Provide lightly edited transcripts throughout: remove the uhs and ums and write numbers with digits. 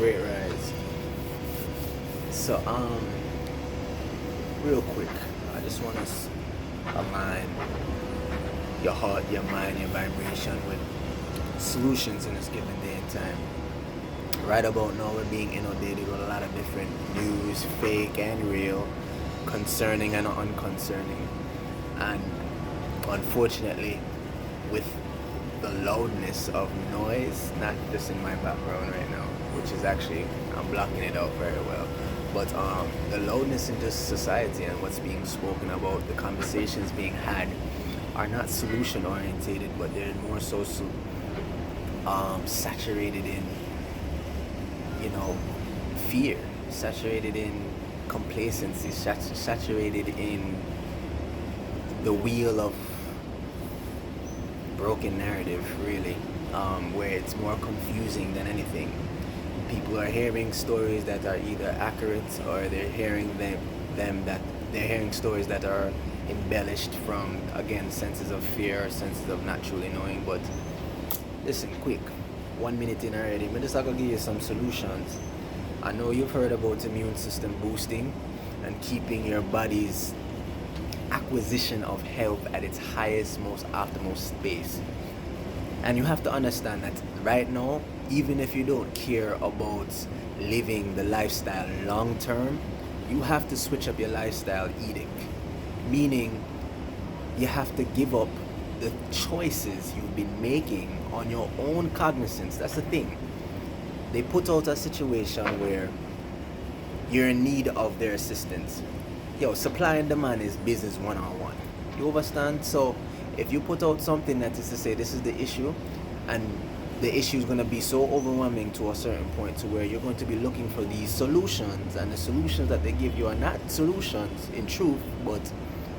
Great rise. So, real quick, I just want to align your heart, your mind, your vibration with solutions in this given day and time. Right about now, we're being inundated with a lot of different news, fake and real, concerning and unconcerning. And unfortunately, with the loudness of noise, not just in my background right now, which is actually, I'm blocking it out very well, but the loudness in just society and what's being spoken about, the conversations being had, are not solution orientated, but they're more so saturated in, fear, saturated in complacency, saturated in the wheel of broken narrative, really, where it's more confusing than anything. People are hearing stories that are either accurate, or they're hearing them that they're hearing stories that are embellished from, again, senses of fear or senses of not truly knowing. But listen, quick, 1 minute in already, I'm just gonna give you some solutions. I know you've heard about immune system boosting and keeping your body's acquisition of health at its highest, most optimal space. And you have to understand that right now, even if you don't care about living the lifestyle long term, you have to switch up your lifestyle edict. Meaning, you have to give up the choices you've been making on your own cognizance. That's the thing. They put out a situation where you're in need of their assistance. Yo, supply and demand is business 101. You understand? So if you put out something that is to say this is the issue, and the issue is going to be so overwhelming to a certain point to where you're going to be looking for these solutions, and the solutions that they give you are not solutions in truth, but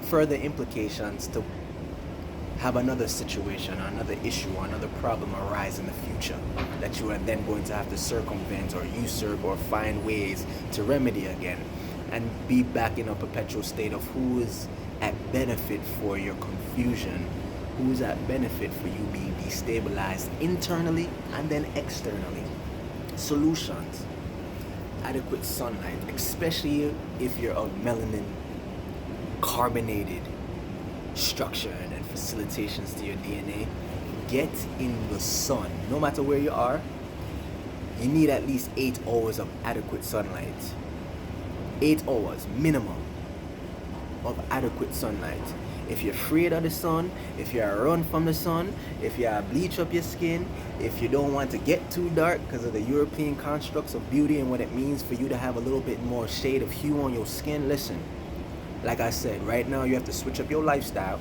further implications to have another situation or another issue or another problem arise in the future that you are then going to have to circumvent or usurp or find ways to remedy again, and be back in a perpetual state of who is at benefit for your confusion, who is at benefit for you being destabilized internally and then externally. Solutions: adequate sunlight, especially if you're of melanin carbonated structure and facilitations to your DNA. Get in the sun. No matter where you are, you need at least 8 hours of adequate sunlight. 8 hours minimum of adequate sunlight. If you're afraid of the sun, if you run from the sun, if you bleach up your skin, if you don't want to get too dark because of the European constructs of beauty and what it means for you to have a little bit more shade of hue on your skin, listen, like I said, right now you have to switch up your lifestyle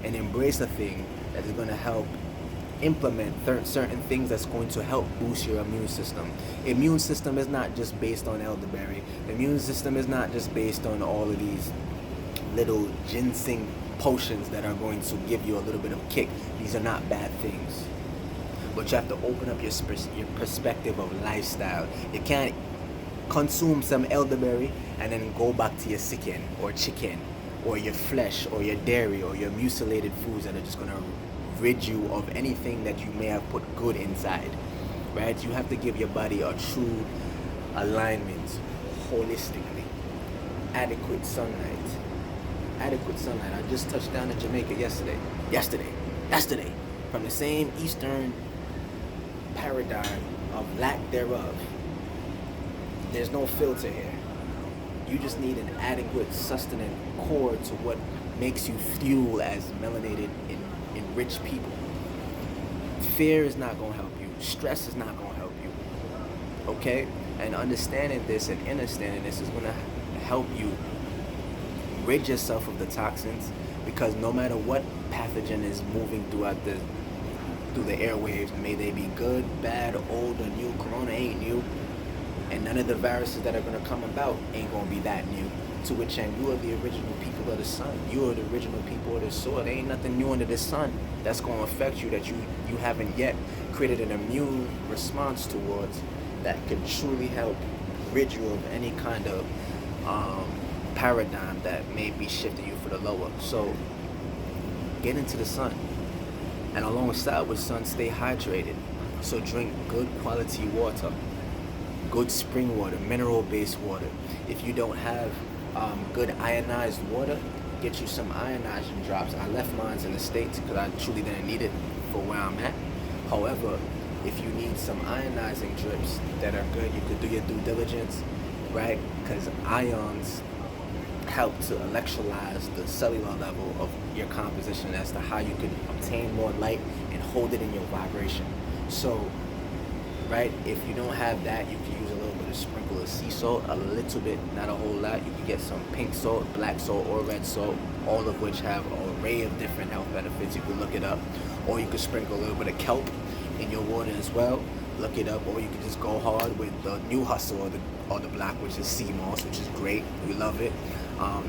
and embrace a thing that is going to help implement certain things that's going to help boost your immune system. Immune system is not just based on elderberry. The immune system is not just based on all of these little ginseng potions that are going to give you a little bit of kick. These are not bad things. But you have to open up your perspective of lifestyle. You can't consume some elderberry and then go back to your chicken or your flesh or your dairy or your mutilated foods that are just going to rid you of anything that you may have put good inside, right? You have to give your body a true alignment holistically. Adequate sunlight. I just touched down in Jamaica yesterday, from the same Eastern paradigm of lack thereof. There's no filter here. You just need an adequate sustenance core to what makes you fuel as melanated, enriched people. Fear is not going to help you. Stress is not going to help you. Okay? And understanding this and understanding this is going to help you rid yourself of the toxins, because no matter what pathogen is moving through the airwaves, may they be good, bad, old, or new, corona ain't new. And none of the viruses that are going to come about ain't going to be that new. To which end, you are the original people of the sun. You are the original people of the soil. There ain't nothing new under the sun that's going to affect you that you haven't yet created an immune response towards, that could truly help rid you of any kind of paradigm that may be shifting you for the lower. So get into the sun. And alongside with sun, stay hydrated. So drink good quality water. good spring water, mineral-based water. If you don't have good ionized water, get you some ionizing drops. I left mine in the States because I truly didn't need it for where I'm at. However, if you need some ionizing drips that are good, you could do your due diligence, right? Because ions help to electrolyze the cellular level of your composition as to how you can obtain more light and hold it in your vibration. So, right, if you don't have that, you can use a little bit of sprinkle of sea salt, a little bit, not a whole lot. You can get some pink salt, black salt, or red salt, all of which have an array of different health benefits. You can look it up, or you can sprinkle a little bit of kelp in your water as well. Look it up, or you can just go hard with the new hustle or the black, which is sea moss, which is great. We love it. I'm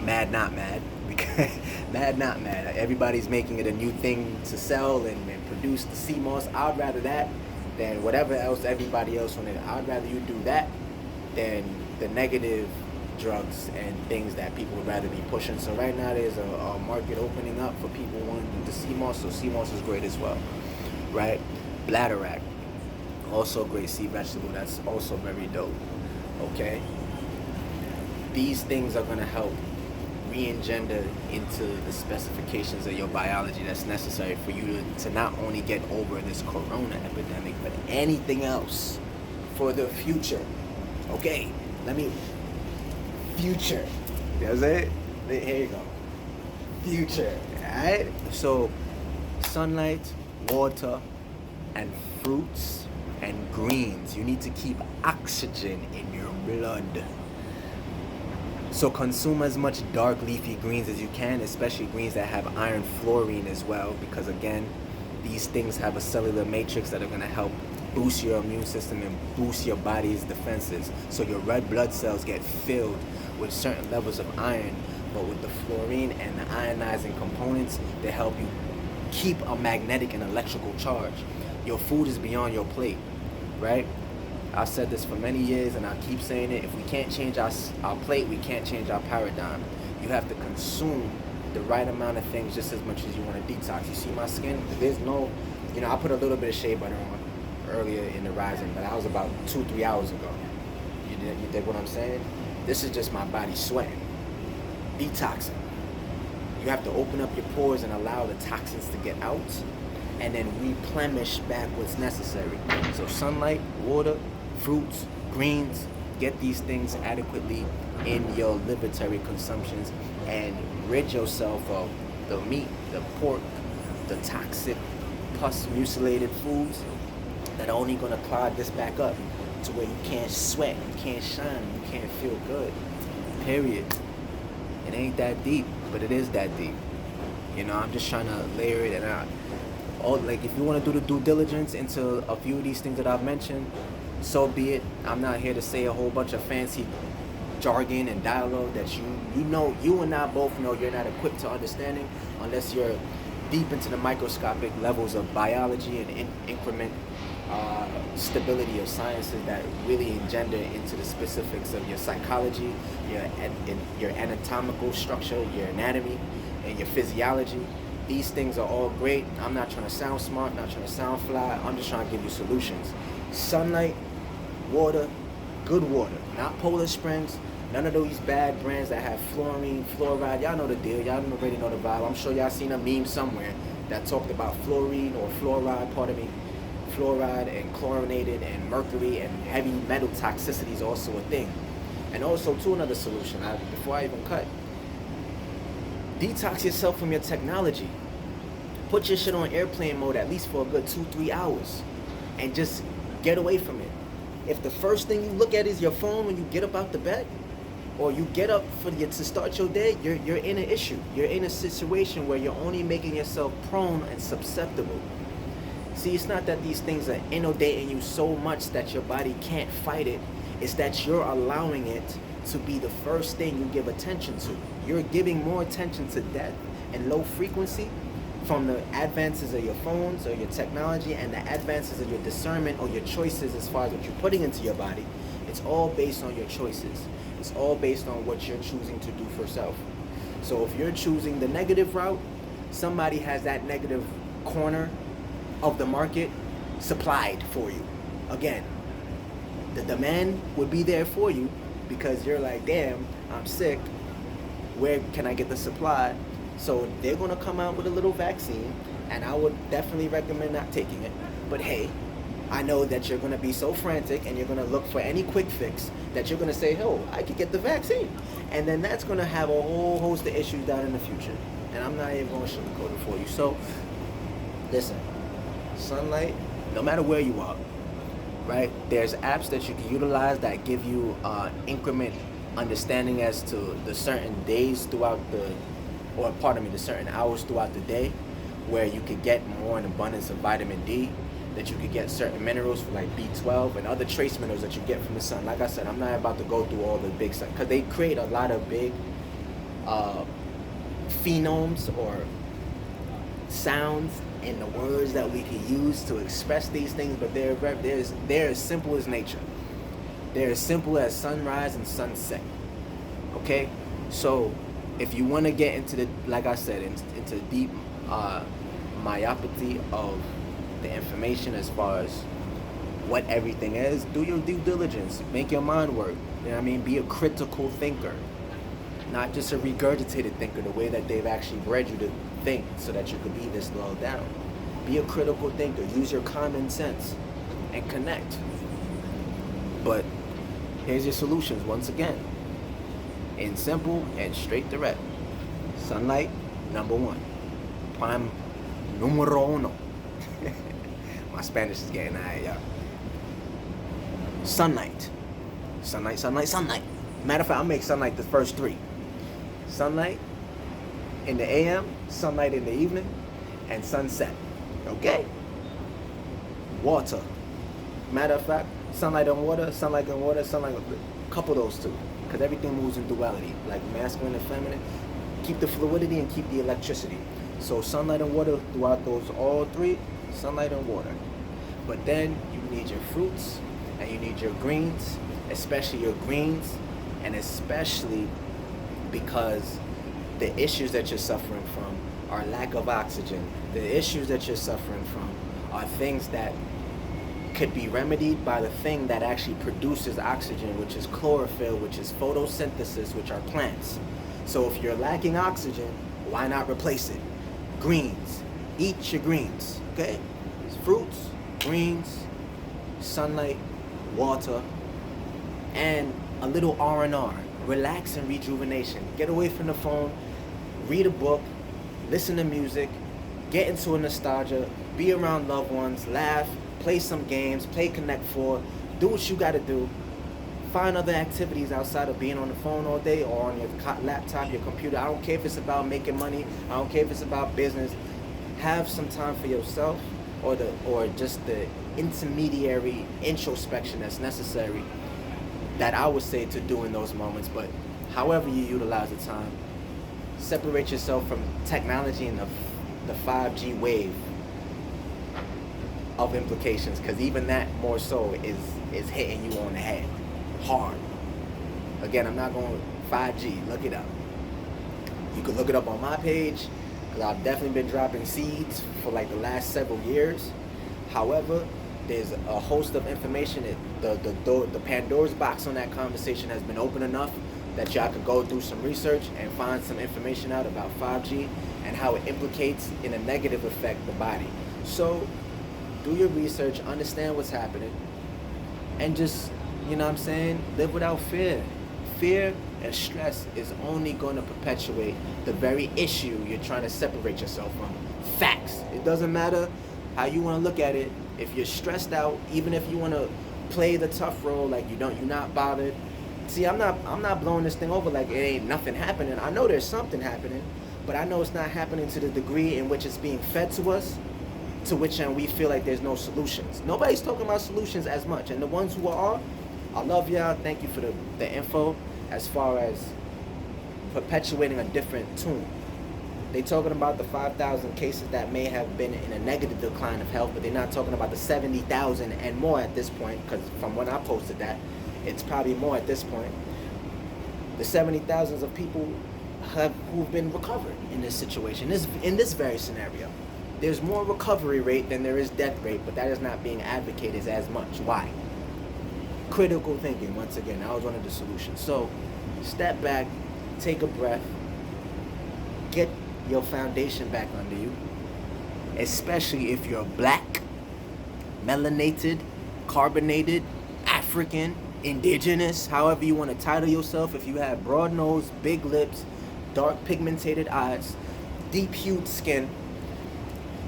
mad not mad, because mad not mad. Everybody's making it a new thing to sell and produce the sea moss. I'd rather that than whatever else everybody else wanted. I'd rather you do that than the negative drugs and things that people would rather be pushing. So right now there's a market opening up for people wanting the sea moss. So sea moss is great as well, right? Bladderwrack, also a great sea vegetable. That's also very dope. Okay. These things are going to help re-engender into the specifications of your biology that's necessary for you to not only get over this corona epidemic, but anything else for the future. Okay, future. That's it? Here you go. Future, alright? So, sunlight, water, and fruits and greens. You need to keep oxygen in your blood. So consume as much dark leafy greens as you can, especially greens that have iron fluorine as well, because again, these things have a cellular matrix that are going to help boost your immune system and boost your body's defenses. So your red blood cells get filled with certain levels of iron, but with the fluorine and the ionizing components, they help you keep a magnetic and electrical charge. Your food is beyond your plate, right? I've said this for many years and I keep saying it. If we can't change our plate, we can't change our paradigm. You have to consume the right amount of things just as much as you want to detox. You see my skin? There's no, I put a little bit of shea butter on earlier in the rising, but that was about 2-3 hours ago. You dig what I'm saying? This is just my body sweating, detoxing. You have to open up your pores and allow the toxins to get out and then replenish back what's necessary. So sunlight, water, fruits, greens, get these things adequately in your liberatory consumptions and rid yourself of the meat, the pork, the toxic, pus mutilated foods that are only going to clog this back up to where you can't sweat, you can't shine, you can't feel good. Period. It ain't that deep, but it is that deep. I'm just trying to layer it and if you want to do the due diligence into a few of these things that I've mentioned, so be it. I'm not here to say a whole bunch of fancy jargon and dialogue that you and I both know you're not equipped to understanding unless you're deep into the microscopic levels of biology and increment stability of sciences that really engender into the specifics of your psychology, your anatomical structure, your anatomy, and your physiology. These things are all great. I'm not trying to sound smart, not trying to sound fly. I'm just trying to give you solutions. Sunlight, water, good water, not Polar Springs, none of those bad brands that have fluorine, fluoride. Y'all know the deal. Y'all already know the vibe. I'm sure y'all seen a meme somewhere that talked about fluorine or fluoride, fluoride and chlorinated and mercury and heavy metal toxicity is also a thing. And also, to another solution, before I even cut, detox yourself from your technology. Put your shit on airplane mode at least for a good 2-3 hours and just get away from it. If the first thing you look at is your phone when you get up out the bed, or you get up to start your day, you're in an issue. You're in a situation where you're only making yourself prone and susceptible. See, it's not that these things are inundating you so much that your body can't fight it. It's that you're allowing it to be the first thing you give attention to. You're giving more attention to death and low frequency from the advances of your phones or your technology and the advances of your discernment or your choices as far as what you're putting into your body. It's all based on your choices. It's all based on what you're choosing to do for self. So if you're choosing the negative route, somebody has that negative corner of the market supplied for you. Again, the demand would be there for you because you're like, damn, I'm sick. Where can I get the supply? So they're going to come out with a little vaccine, and I would definitely recommend not taking it. But hey, I know that you're going to be so frantic and you're going to look for any quick fix that you're going to say, oh, I could get the vaccine. And then that's going to have a whole host of issues down in the future. And I'm not even going to sugarcoat it for you. So, listen, sunlight, no matter where you are, right? There's apps that you can utilize that give you increment understanding as to the certain days throughout the certain hours throughout the day where you could get more in abundance of vitamin D, that you could get certain minerals for like B12 and other trace minerals that you get from the sun. Like I said, I'm not about to go through all the big stuff because they create a lot of big phenomes or sounds in the words that we can use to express these things, but they're as simple as nature. They're as simple as sunrise and sunset. Okay? So if you want to get into the, like I said, into deep myopathy of the information as far as what everything is, do your due diligence. Make your mind work. You know what I mean? Be a critical thinker. Not just a regurgitated thinker, the way that they've actually bred you to think so that you could be this low down. Be a critical thinker. Use your common sense and connect. But here's your solutions once again. In simple and straight direct. Sunlight, number one. Prime numero uno. My Spanish is getting high, y'all. Sunlight. Sunlight, sunlight, sunlight. Matter of fact, I'll make sunlight the first three. Sunlight in the AM, sunlight in the evening, and sunset. Okay? Water. Matter of fact, sunlight on water, sunlight on water, sunlight on... Couple those two. Because everything moves in duality. Like masculine and feminine. Keep the fluidity and keep the electricity. So sunlight and water throughout those all three, sunlight and water. But then you need your fruits and you need your greens, especially your greens, and especially because the issues that you're suffering from are lack of oxygen. The issues that you're suffering from are things that could be remedied by the thing that actually produces oxygen, which is chlorophyll, which is photosynthesis, which are plants. So if you're lacking oxygen, why not replace it? Greens. Eat your greens, okay? Fruits, greens, sunlight, water, and a little R&R. Relax and rejuvenation. Get away from the phone, read a book, listen to music, get into a nostalgia, be around loved ones, laugh, play some games, play Connect 4, do what you gotta do. Find other activities outside of being on the phone all day or on your laptop, your computer. I don't care if it's about making money. I don't care if it's about business. Have some time for yourself or just the intermediary introspection that's necessary that I would say to do in those moments. But however you utilize the time, separate yourself from technology and the 5G wave of implications, because even that more so is hitting you on the head hard. Again, I'm not going 5G. Look it up. You can look it up on my page, because I've definitely been dropping seeds for like the last several years. However, there's a host of information that the Pandora's box on that conversation has been open enough that y'all could go do some research and find some information out about 5G and how it implicates in a negative effect the body. So do your research, understand what's happening, and just, you know what I'm saying, live without fear. Fear and stress is only going to perpetuate the very issue you're trying to separate yourself from. Facts. It doesn't matter how you want to look at it. If you're stressed out, even if you want to play the tough role, like you're not bothered. See, I'm not blowing this thing over like it ain't nothing happening. I know there's something happening, but I know it's not happening to the degree in which it's being fed to us, to which end we feel like there's no solutions. Nobody's talking about solutions as much, and the ones who are, I love y'all. Thank you for the info as far as perpetuating a different tune. They talking about the 5,000 cases that may have been in a negative decline of health, but they're not talking about the 70,000 and more at this point, because from when I posted that, it's probably more at this point. The 70,000s of people who've been recovered in this situation, in this very scenario. There's more recovery rate than there is death rate, but that is not being advocated as much. Why? Critical thinking, once again, that was one of the solutions. So step back, take a breath, get your foundation back under you, especially if you're black, melanated, carbonated, African, indigenous, however you want to title yourself. If you have broad nose, big lips, dark pigmented eyes, deep hued skin,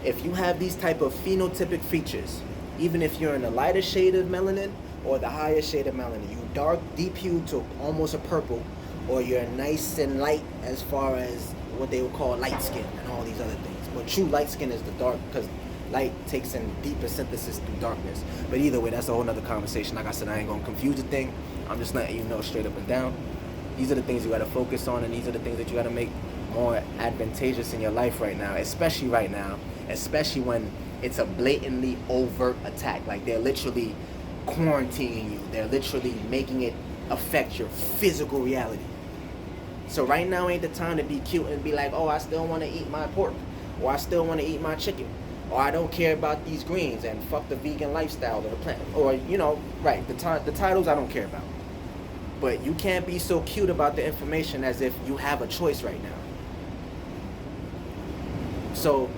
if you have these type of phenotypic features, even if you're in a lighter shade of melanin or the higher shade of melanin, you dark, deep hued to almost a purple, or you're nice and light as far as what they would call light skin and all these other things. But true light skin is the dark, because light takes in deeper synthesis through darkness. But either way, that's a whole nother conversation. Like I said, I ain't gonna confuse the thing. I'm just letting you know straight up and down. These are the things you gotta focus on, and these are the things that you gotta make more advantageous in your life right now, especially when it's a blatantly overt attack. Like they're literally quarantining you. They're literally making it affect your physical reality. So right now ain't the time to be cute and be like, oh, I still want to eat my pork, or I still want to eat my chicken, or I don't care about these greens and fuck the vegan lifestyle or the plant, or right, the titles I don't care about. But you can't be so cute about the information as if you have a choice right now. So,